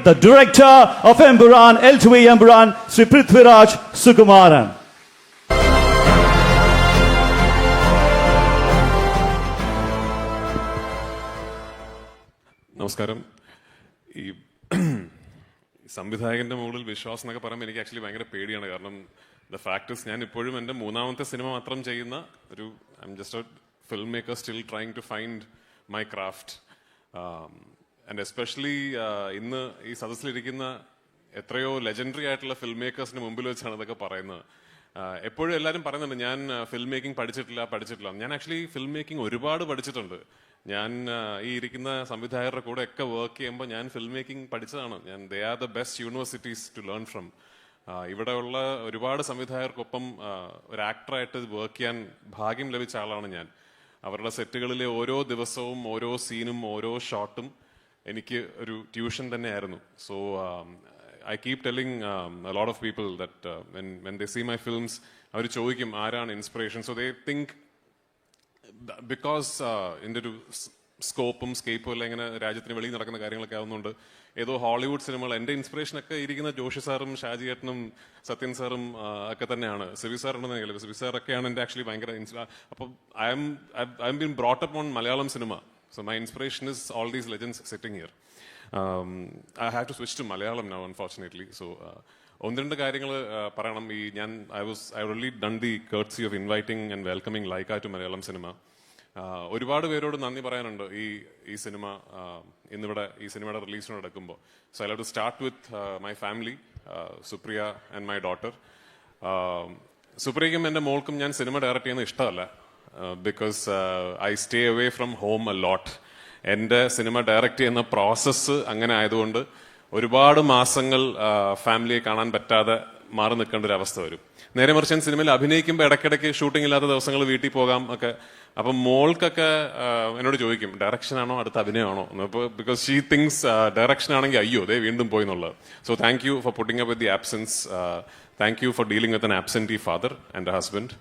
The director of Emburan, L2E Emburan, Sri Prithviraj Sukumaran. നമസ്കാരം. ഈ സംവിധായകന്റെ മുകളിൽ വിശ്വാസം എന്നൊക്കെ പറയുമ്പോൾ എനിക്ക് ആക്ച്വലി ഭയങ്കര പേടിയാണ്. കാരണം ദ ഫാക്ടേഴ്സ് ഞാൻ ഇപ്പോഴും എൻ്റെ മൂന്നാമത്തെ സിനിമ മാത്രം ചെയ്യുന്ന ഒരു I am just a film maker still trying to find my craft. And especially ഇന്ന് ഈ സദസ്സിലിരിക്കുന്ന എത്രയോ ലെജൻഡറി ആയിട്ടുള്ള ഫിലിം മേക്കേഴ്സിന് മുമ്പിൽ വെച്ചാണ് ഇതൊക്കെ പറയുന്നത്. എപ്പോഴും എല്ലാവരും പറയുന്നുണ്ട് ഞാൻ ഫിലിം മേക്കിംഗ് പഠിച്ചിട്ടില്ല. ഞാൻ ആക്ച്വലി ഫിലിം മേക്കിംഗ് ഒരുപാട് പഠിച്ചിട്ടുണ്ട്. ഞാൻ ഈ ഇരിക്കുന്ന സംവിധായകരുടെ കൂടെ ഒക്കെ വർക്ക് ചെയ്യുമ്പോൾ ഞാൻ ഫിലിം മേക്കിംഗ് പഠിച്ചതാണ്. They are the best universities to learn from. ഇവിടെയുള്ള ഒരുപാട് സംവിധായകർക്കൊപ്പം ഒരു ആക്ടറായിട്ട് വർക്ക് ചെയ്യാൻ ഭാഗ്യം ലഭിച്ച ആളാണ് ഞാൻ. അവരുടെ സെറ്റുകളിലെ ഓരോ ദിവസവും ഓരോ സീനും ഓരോ ഷോട്ടും എനിക്ക് ഒരു ട്യൂഷൻ തന്നെയായിരുന്നു. So I keep telling a lot of people that when they see my films അവർ ചോദിക്കും ആരാണ് inspiration. So they think because ഇതിൻ്റെ ഒരു സ്കോപ്പും സ്കേപ്പും എല്ലാം ഇങ്ങനെ രാജ്യത്തിന് വെളിയിൽ നടക്കുന്ന കാര്യങ്ങളൊക്കെ ആവുന്നുണ്ട്. ഏതോ ഹോളിവുഡ് സിനിമകൾ എൻ്റെ ഇൻസ്പിറേഷനൊക്കെ ഇരിക്കുന്ന ജോഷി സാറും ഷാജി ഏട്ടനും സത്യൻ സാറും ഒക്കെ തന്നെയാണ്. സിബി സാർ ഉണ്ടെന്ന് എനിക്കറിയില്ല. സിബി സാറൊക്കെയാണ് എൻ്റെ ആക്ച്വലി ഭയങ്കര അപ്പം I M been brought up on Malayalam cinema. So my inspiration is all these legends sitting here. I have to switch to Malayalam now, unfortunately. So ഒന്ന് രണ്ട് കാര്യങ്ങൾ പറയണം. I already done the courtesy of inviting and welcoming Laika to Malayalam cinema. ഒരുപാട് പേരോട് നന്ദി പറയാനുണ്ട് ഈ cinema ഇന്നിവിടെ ഈ സിനിമയുടെ റിലീസിന് നടക്കുമ്പോൾ. So I have to start with my family, Supriya and my daughter. സുപ്രിയയ്ക്കും എൻ്റെ മോൾക്കും ഞാൻ സിനിമ ഡയറക്റ്റ് ചെയ്യുന്നത് ഇഷ്ടമല്ല. Because I stay away from home a lot. എൻ്റെ സിനിമ ഡയറക്റ്റ് ചെയ്യുന്ന പ്രോസസ്സ് അങ്ങനെ ആയതുകൊണ്ട് ഒരുപാട് മാസങ്ങൾ ഫാമിലിയെ കാണാൻ പറ്റാതെ മാറി നിൽക്കേണ്ട ഒരു അവസ്ഥ വരും. നേരെ മറിച്ച് ഞാൻ സിനിമയിൽ അഭിനയിക്കുമ്പോൾ ഇടയ്ക്കിടയ്ക്ക് ഷൂട്ടിംഗ് ഇല്ലാത്ത ദിവസങ്ങൾ വീട്ടിൽ പോകാം ഒക്കെ. അപ്പം മോൾക്കൊക്കെ എന്നോട് ചോദിക്കും ഡയറക്ഷൻ ആണോ അടുത്ത അഭിനയമാണോ എന്ന്. അപ്പോൾ ബിക്കോസ് ഷീ തിങ്സ് ഡയറക്ഷൻ ആണെങ്കിൽ അയ്യോ ദേ വീണ്ടും പോയി എന്നുള്ളത്. So thank you for putting up with the absence. Thank you for dealing with an absentee father and A husband.